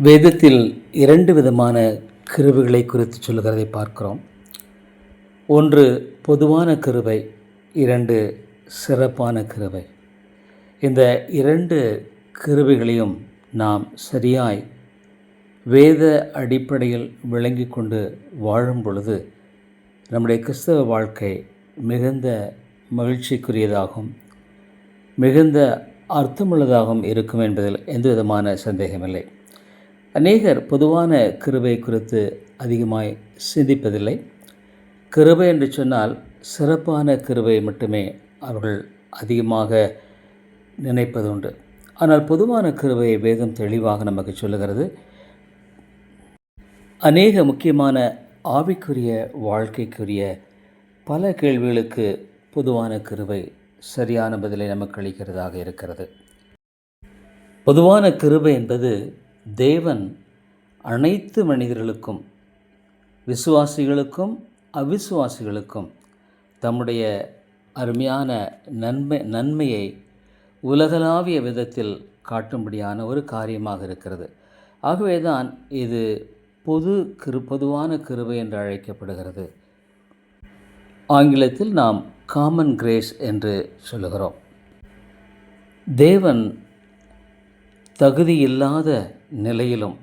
வேதத்தில் இரண்டு விதமான கிருபைகளை குறித்து சொல்லுகிறதை பார்க்கிறோம். ஒன்று பொதுவான கிருபை, இரண்டு சிறப்பான கிருபை. இந்த இரண்டு கிருபைகளையும் நாம் சரியாய் வேத அடிப்படையில் விளங்கி கொண்டு வாழும் பொழுது நம்முடைய கிறிஸ்தவ வாழ்க்கை மிகுந்த மகிழ்ச்சிக்குரியதாகவும் மிகுந்த அர்த்தமுள்ளதாகவும் இருக்கும் என்பதில் எந்த விதமான சந்தேகமில்லை. அநேகர் பொதுவான கிருபை குறித்து அதிகமாய் சிந்திப்பதில்லை. கிருபை என்று சொன்னால் சிறப்பான கிருபை மட்டுமே அவர்கள் அதிகமாக நினைப்பதுண்டு. ஆனால் பொதுவான கிருபையை வேதம் தெளிவாக நமக்கு சொல்லுகிறது. அநேக முக்கியமான ஆவிக்குரிய வாழ்க்கைக்குரிய பல கேள்விகளுக்கு பொதுவான கிருபை சரியான பதிலை நமக்கு அளிக்கிறதாக இருக்கிறது. பொதுவான கிருபை என்பது தேவன் அனைத்து மனிதர்களுக்கும், விசுவாசிகளுக்கும் அவிசுவாசிகளுக்கும் தம்முடைய அருமையான நன்மையை உலகளாவிய விதத்தில் காட்டும்படியான ஒரு காரியமாக இருக்கிறது. ஆகவே தான் இது பொதுவான கிருபை என்று அழைக்கப்படுகிறது. ஆங்கிலத்தில் நாம் காமன் கிரேஸ் என்று சொல்லுகிறோம். தேவன் தகுதியில்லாத நிலையிலும்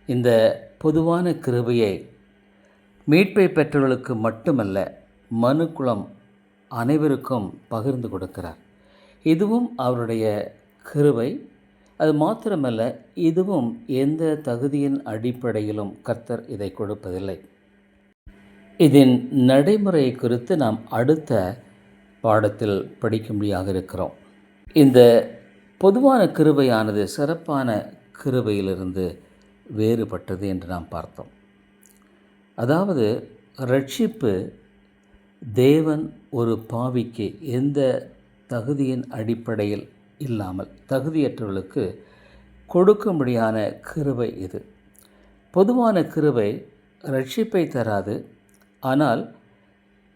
இந்த பொதுவான கிருபையை மீட்பை பெற்றவர்களுக்கு மட்டுமல்ல, மனுக்குலம் அனைவருக்கும் பகிர்ந்து கொடுக்கிறார். இதுவும் அவருடைய கிருபை. அது மாத்திரமல்ல, இதுவும் எந்த தகுதியின் அடிப்படையிலும் கர்த்தர் இதை கொடுப்பதில்லை. இதன் நடைமுறை குறித்து நாம் அடுத்த பாடத்தில் படிக்கும்படியாக இருக்கிறோம். இந்த பொதுவான கிருபையானது சிறப்பான கிருபையிலிருந்து வேறுபட்டது என்று நாம் பார்த்தோம். அதாவது ரட்சிப்பு தேவன் ஒரு பாவிக்கு எந்த தகுதியின் அடிப்படையில் இல்லாமல் தகுதியற்றவர்களுக்கு கொடுக்கும்படியான கிருபை இது. பொதுவான கிருபை ரட்சிப்பை தராது. ஆனால்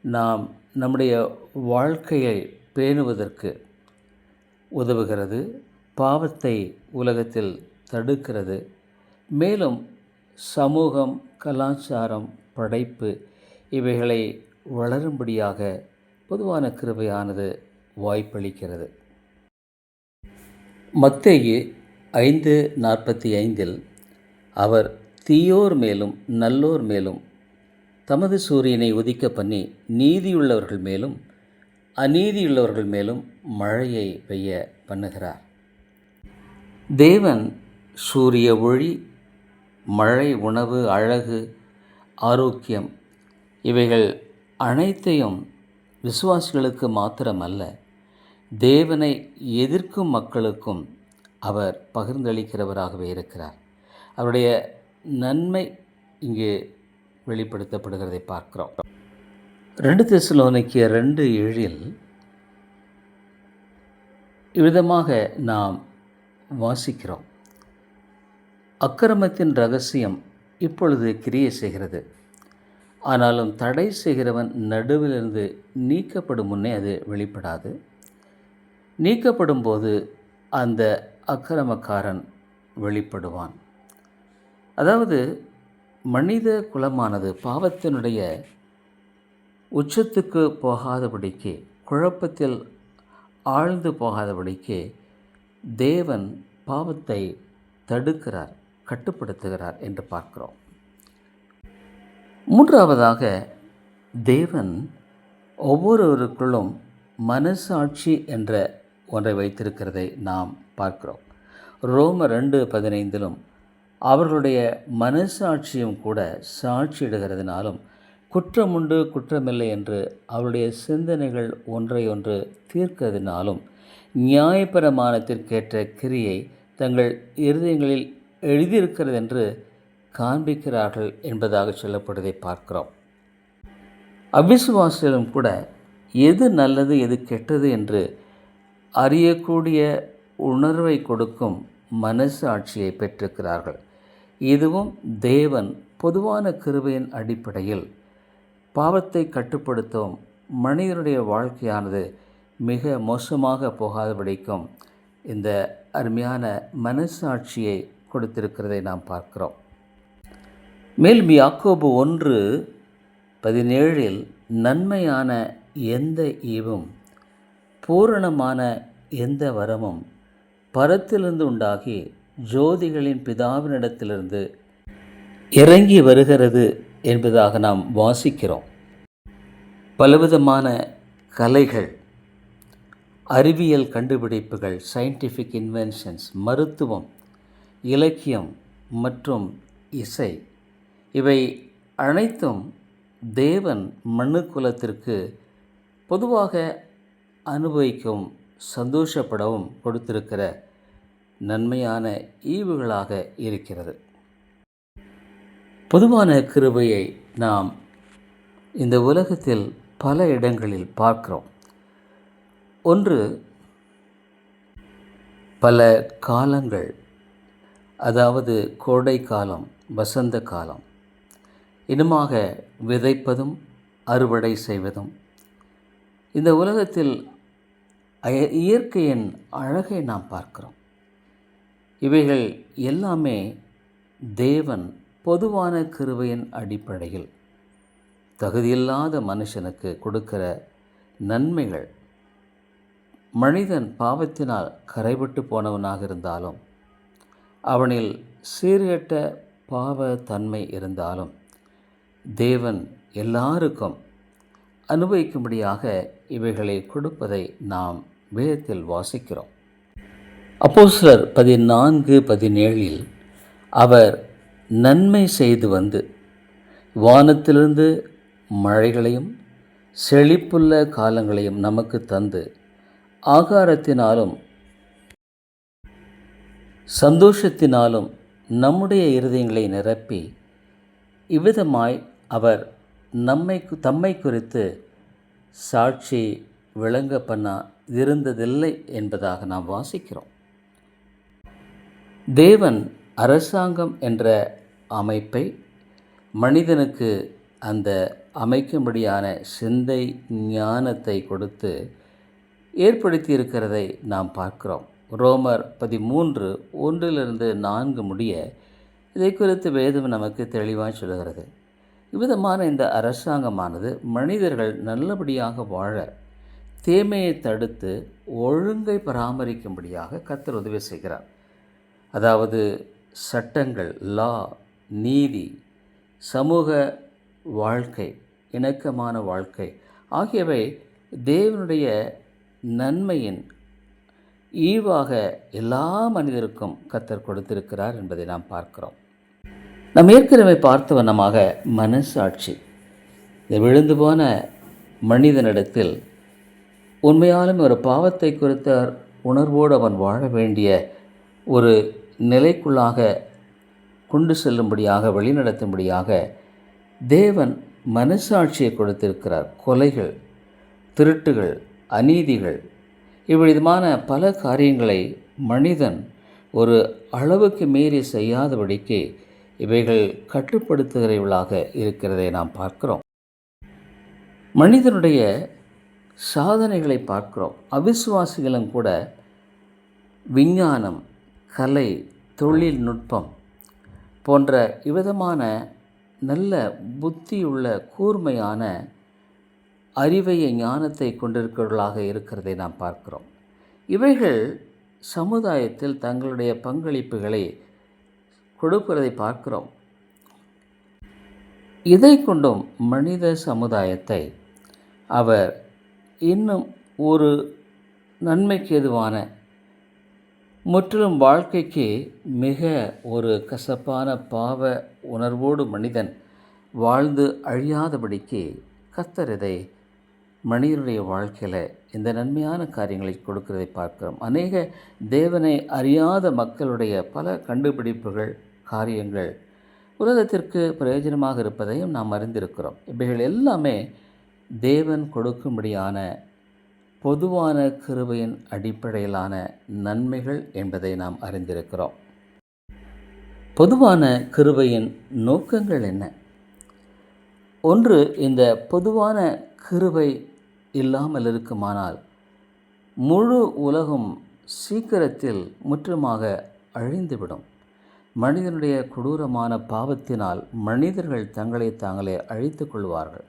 நாம் நம்முடைய வாழ்க்கையை பேணுவதற்கு உதவுகிறது, பாவத்தை உலகத்தில் தடுக்கிறது, மேலும் சமூகம், கலாச்சாரம், படைப்பு இவைகளை வளரும்படியாக பொதுவான கிருபையானது வாய்ப்பளிக்கிறது. மத்தேயு 5:45 அவர் தீயோர் மேலும் நல்லோர் மேலும் தமது சூரியனை உதிக்க பண்ணி நீதியுள்ளவர்கள் மேலும் அநீதியுள்ளவர்கள் மேலும் மழையை பெய்ய பண்ணுகிறார். தேவன் சூரிய ஒளி, மழை, உணவு, அழகு, ஆரோக்கியம் இவைகள் அனைத்தையும் விசுவாசிகளுக்கு மாத்திரமல்ல, தேவனை எதிர்க்கும் மக்களுக்கும் அவர் பகிர்ந்தளிக்கிறவராகவே இருக்கிறார். அவருடைய நன்மை இங்கு வெளிப்படுத்தப்படுகிறதை பார்க்கிறோம். 2 தெசலோனிக்கேயர் 2:7 இவ்விதமாக நாம் வாசிக்கிறோம். அக்கிரமத்தின் இரகசியம் இப்பொழுது கிரியை செய்கிறது, ஆனாலும் தடை செய்கிறவன் நடுவிலிருந்து நீக்கப்படும் முன்னே அது வெளிப்படாது. நீக்கப்படும் போது அந்த அக்கிரமக்காரன் வெளிப்படுவான். அதாவது மனித குலமானது பாவத்தினுடைய உச்சத்துக்கு போகாதபடிக்கு, குழப்பத்தில் ஆழ்ந்து போகாதபடிக்கு தேவன் பாவத்தை தடுக்கிறார், கட்டுப்படுத்துகிறார் என்று பார்க்கிறோம். மூன்றாவதாக, தேவன் ஒவ்வொருவருக்குள்ளும் மனசாட்சி என்ற ஒன்றை வைத்திருக்கிறதை நாம் பார்க்கிறோம். ரோமர் 2:15 அவர்களுடைய மனசாட்சியும் கூட சாட்சியிடுகிறதுனாலும் குற்றமுண்டு குற்றமில்லை என்று அவருடைய சிந்தனைகள் ஒன்றையொன்று தீர்க்கிறதுனாலும் நியாயப்பிரமாணத்திற்கேற்ற கிரியை தங்கள் இருதயங்களில் எழுதியிருக்கிறது என்று காண்பிக்கிறார்கள் என்பதாக சொல்லப்படுவதை பார்க்கிறோம். அவிசுவாசிகளும் கூட எது நல்லது எது கெட்டது என்று அறியக்கூடிய உணர்வை கொடுக்கும் மனசாட்சியை பெற்றிருக்கிறார்கள். இதுவும் தேவன் பொதுவான கிருபையின் அடிப்படையில் பாவத்தை கட்டுப்படுத்தும் மனிதனுடைய வாழ்க்கையானது மிக மோசமாக போகாதபடிக்கும் இந்த அருமையான மனசாட்சியை கொடுத்திருக்கிறதை நாம் பார்க்கிறோம். மேலும் யாக்கோபு 1:17 நன்மையான எந்த ஈவும் பூரணமான எந்த வரமும் பரத்திலிருந்து உண்டாகி ஜோதிகளின் பிதாவினிடத்திலிருந்து இறங்கி வருகிறது என்பதாக நாம் வாசிக்கிறோம். பலவிதமான கலைகள், அறிவியல் கண்டுபிடிப்புகள், சயின்டிஃபிக் இன்வென்ஷன்ஸ், மருத்துவம், இலக்கியம் மற்றும் இசை, இவை அனைத்தும் தேவன் மனுக்குலத்திற்கு பொதுவாக அனுபவிக்கவும் சந்தோஷப்படவும் கொடுத்திருக்கிற நன்மையான ஈவுகளாக இருக்கிறது. பொதுவான கிருபையை நாம் இந்த உலகத்தில் பல இடங்களில் பார்க்கிறோம். ஒன்று, பல காலங்கள், அதாவது கோடை காலம், வசந்த காலம், இன்னுமாக விதைப்பதும் அறுவடை செய்வதும். இந்த உலகத்தில் இயற்கையின் அழகை நாம் பார்க்கிறோம். இவைகள் எல்லாமே தேவன் பொதுவான கிருபையின் அடிப்படையில் தகுதியில்லாத மனுஷனுக்கு கொடுக்கிற நன்மைகள். மனிதன் பாவத்தினால் கரைபட்டு போனவனாக இருந்தாலும், அவனில் சீர்கெட்ட பாவ தன்மை இருந்தாலும், தேவன் எல்லாருக்கும் அனுபவிக்கும்படியாக இவைகளை கொடுப்பதை நாம் வேதத்தில் வாசிக்கிறோம். அப்போஸ்தலர் 14:17 அவர் நன்மை செய்து வந்து வானத்திலிருந்து மழைகளையும் செழிப்புள்ள காலங்களையும் நமக்கு தந்து ஆகாரத்தினாலும் சந்தோஷத்தினாலும் நம்முடைய இருதயங்களை நிரப்பி இவ்விதமாய் அவர் தம்மை குறித்து சாட்சி விளங்க பண்ண இருந்ததில்லை என்பதாக நாம் வாசிக்கிறோம். தேவன் அரசாங்கம் என்ற அமைப்பை மனிதனுக்கு அந்த அமைக்கும்படியான சிந்தை ஞானத்தை கொடுத்து ஏற்படுத்தி இருக்கிறதை நாம் பார்க்கிறோம். ரோமர் 13:1-4 முடிய இதை குறித்து வேதம் நமக்கு தெளிவாக சொல்கிறது. இவ்விதமான இந்த அரசாங்கமானது மனிதர்கள் நல்லபடியாக வாழ, தீமையை தடுத்து ஒழுங்கை பராமரிக்கும்படியாக கர்த்தர் உதவி செய்கிறார். அதாவது சட்டங்கள், லா, நீதி, சமூக வாழ்க்கை, இணக்கமான வாழ்க்கை ஆகியவை தேவனுடைய நன்மையின் ஈவாக எல்லா மனிதருக்கும் கர்த்தர் கொடுத்திருக்கிறார் என்பதை நாம் பார்க்கிறோம். நாம் ஏற்கனவே பார்த்த வண்ணமாக மனசாட்சி, இந்த விழுந்து போன மனிதனிடத்தில் உண்மையாலும் ஒரு பாவத்தை குறித்த உணர்வோடு அவன் வாழ வேண்டிய ஒரு நிலைக்குள்ளாக கொண்டு செல்லும்படியாக, வழிநடத்தும்படியாக தேவன் மனசாட்சியை கொடுத்திருக்கிறார். கொலைகள், திருட்டுகள், அநீதிகள், இவ்விதமான பல காரியங்களை மனிதன் ஒரு அளவுக்கு மீறி செய்யாதபடிக்கு இவைகள் கட்டுப்படுத்துகிறவர்களாக இருக்கிறதை நாம் பார்க்கிறோம். மனிதனுடைய சாதனைகளை பார்க்கிறோம். அவிசுவாசிகளும் கூட விஞ்ஞானம், கலை, தொழில்நுட்பம் போன்ற இவ்விதமான நல்ல புத்தியுள்ள கூர்மையான அறிவைய ஞானத்தை கொண்டிருக்கிறவர்களாக இருக்கிறதை நாம் பார்க்கிறோம். இவைகள் சமுதாயத்தில் தங்களுடைய பங்களிப்புகளை கொடுக்கிறதை பார்க்கிறோம். இதை கொண்டும் மனித சமுதாயத்தை அவர் இன்னும் ஒரு நன்மைக்கு எதுவான, முற்றிலும் வாழ்க்கைக்கு மிக ஒரு கசப்பான பாவ உணர்வோடு மனிதன் வாழ்ந்து அழியாதபடிக்கு கர்த்தர் இதை மனிதனுடைய வாழ்க்கையில் இந்த நன்மையான காரியங்களை கொடுக்கிறதை பார்க்கிறோம். அநேக தேவனை அறியாத மக்களுடைய பல கண்டுபிடிப்புகள், காரியங்கள் உலகத்திற்கு பிரயோஜனமாக இருப்பதையும் நாம் அறிந்திருக்கிறோம். இவைகள் எல்லாமே தேவன் கொடுக்கும்படியான பொதுவான கிருபையின் அடிப்படையிலான நன்மைகள் என்பதை நாம் அறிந்திருக்கிறோம். பொதுவான கிருபையின் நோக்கங்கள் என்ன? ஒன்று, இந்த பொதுவான கிருபை இல்லாமல் இருக்குமானால் முழு உலகம் சீக்கிரத்தில் முற்றுமாக அழிந்துவிடும். மனிதனுடைய கொடூரமான பாவத்தினால் மனிதர்கள் தங்களை தாங்களே அழித்து கொள்வார்கள்.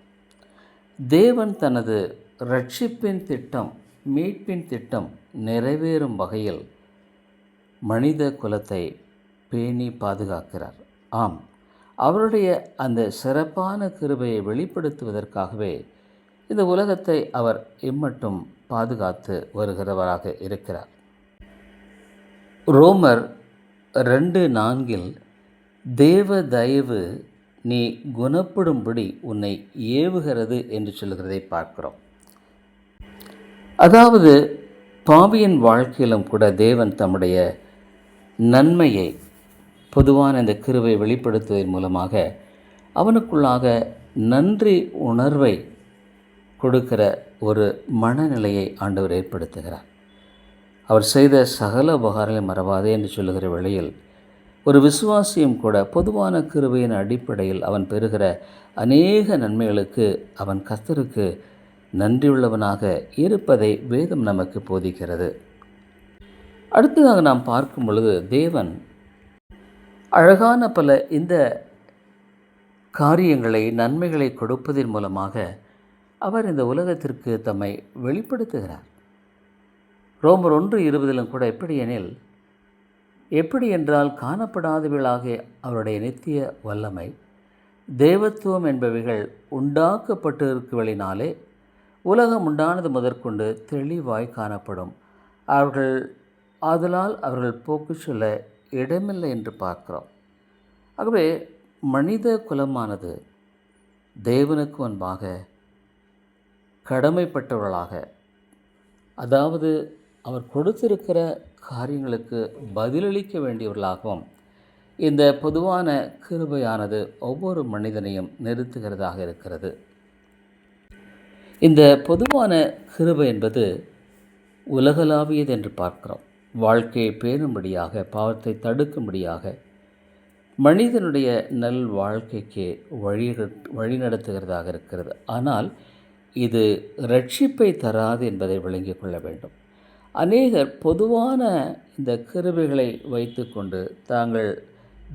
தேவன் தனது இரட்சிப்பின் திட்டம், மீட்பின் திட்டம் நிறைவேறும் வகையில் மனித குலத்தை பேணி பாதுகாக்கிறார். ஆம், அவருடைய அந்த சிறப்பான கிருபையை வெளிப்படுத்துவதற்காகவே இந்த உலகத்தை அவர் இம்மட்டும் பாதுகாத்து வருகிறவராக இருக்கிறார். ரோமர் 2:4 தேவ தயவு நீ குணப்படும்படி உன்னை ஏவுகிறது என்று சொல்கிறதை பார்க்கிறோம். அதாவது பாவியின் வாழ்க்கையிலும் கூட தேவன் தம்முடைய நன்மையை பொதுவான இந்த கிருபை வெளிப்படுத்துவதன் மூலமாக அவனுக்குள்ளாக நன்றி உணர்வை கொடுக்கிற ஒரு மனநிலையை ஆண்டவர் ஏற்படுத்துகிறார். அவர் செய்த சகல உபகாரங்களை மறவாதே என்று சொல்லுகிற வேளையில் ஒரு விசுவாசியும் கூட பொதுவான கிருபையின் அடிப்படையில் அவன் பெறுகிற அநேக நன்மைகளுக்கு அவன் கர்த்தருக்கு நன்றியுள்ளவனாக இருப்பதை வேதம் நமக்கு போதிக்கிறது. அடுத்ததாக நாம் பார்க்கும் பொழுது தேவன் அழகான பல இந்த காரியங்களை, நன்மைகளை கொடுப்பதன் மூலமாக அவர் இந்த உலகத்திற்கு தம்மை வெளிப்படுத்துகிறார். ரோமர் 1:20 கூட எப்படி என்றால் காணப்படாதவைகளாக அவருடைய நித்திய வல்லமை, தேவத்துவம் என்பவைகள் உண்டாக்கப்பட்டிருக்கிறவளினாலே உலகம் உண்டானது முதற்கொண்டு தெளிவாய் காணப்படும். ஆதலால் அவர்கள் போக்கு சொல்ல இடமில்லை என்று பார்க்கிறோம். ஆகவே மனித குலமானது தேவனுக்கு முன்பாக கடமைப்பட்டவர்களாக, அதாவது அவர் கொடுத்திருக்கிற காரியங்களுக்கு பதிலளிக்க வேண்டியவர்களாகவும் இந்த பொதுவான கிருபையானது ஒவ்வொரு மனிதனையும் நிறுத்துகிறதாக இருக்கிறது. இந்த பொதுவான கிருபை என்பது உலகளாவியது என்று பார்க்கிறோம். வாழ்க்கையை பேணும்படியாக, பாவத்தை தடுக்கும்படியாக, மனிதனுடைய நல் வாழ்க்கைக்கு வழிநடத்துகிறதாக இருக்கிறது. ஆனால் இது இரட்சிப்பை தராது என்பதை விளங்கிக் கொள்ள வேண்டும். அநேகர் பொதுவான இந்த கிருபைகளை வைத்து கொண்டு தாங்கள்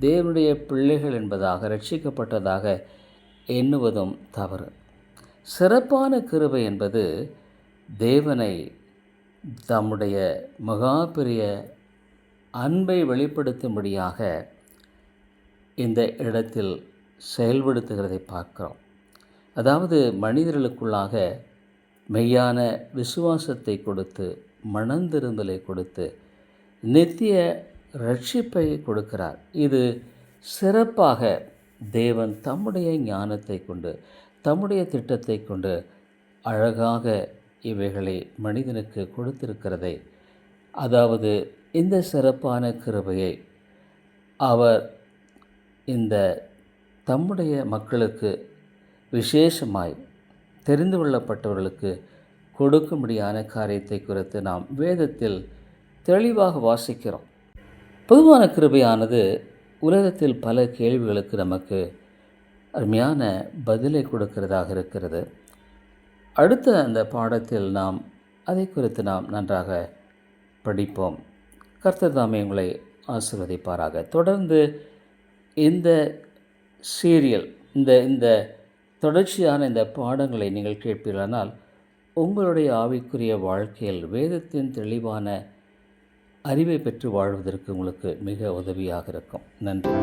தேவனுடைய பிள்ளைகள் என்பதாக, இரட்சிக்கப்பட்டதாக எண்ணுவதும் தவறு. சிறப்பான கிருபை என்பது தேவனை தம்முடைய மகா பெரிய அன்பை வெளிப்படுத்தும்படியாக இந்த இடத்தில் செயல்படுத்துகிறதை பார்க்கிறோம். அதாவது மனிதர்களுக்குள்ளாக மெய்யான விசுவாசத்தை கொடுத்து, மனந்திரும்பலை கொடுத்து, நித்திய இரட்சிப்பை கொடுக்கிறார். இது சிறப்பாக தேவன் தம்முடைய ஞானத்தை கொண்டு, தம்முடைய திட்டத்தை கொண்டு அழகாக இவைகளை மனிதனுக்கு கொடுத்திருக்கிறதை, அதாவது இந்த சிறப்பான கிருபையை அவர் இந்த தம்முடைய மக்களுக்கு விசேஷமாய் தெரிந்து கொள்ளப்பட்டவர்களுக்கு கொடுக்கும்படியான காரியத்தை குறித்து நாம் வேதத்தில் தெளிவாக வாசிக்கிறோம். பொதுவான கிருபையானது உலகத்தில் பல கேள்விகளுக்கு நமக்கு அருமையான பதிலை கொடுக்கிறதாக இருக்கிறது. அடுத்த அந்த பாடத்தில் நாம் அதை குறித்து நாம் நன்றாக படிப்போம். கர்த்தர் தாமே உங்களை ஆசீர்வதிப்பாராக. தொடர்ந்து இந்த சீரியல், இந்த தொடர்ச்சியான இந்த பாடங்களை நீங்கள் கேட்பீர்களானால் உங்களுடைய ஆவிக்குரிய வாழ்க்கையில் வேதத்தின் தெளிவான அறிவை பெற்று வாழ்வதற்கு உங்களுக்கு மிக உதவியாக இருக்கும். நன்றி.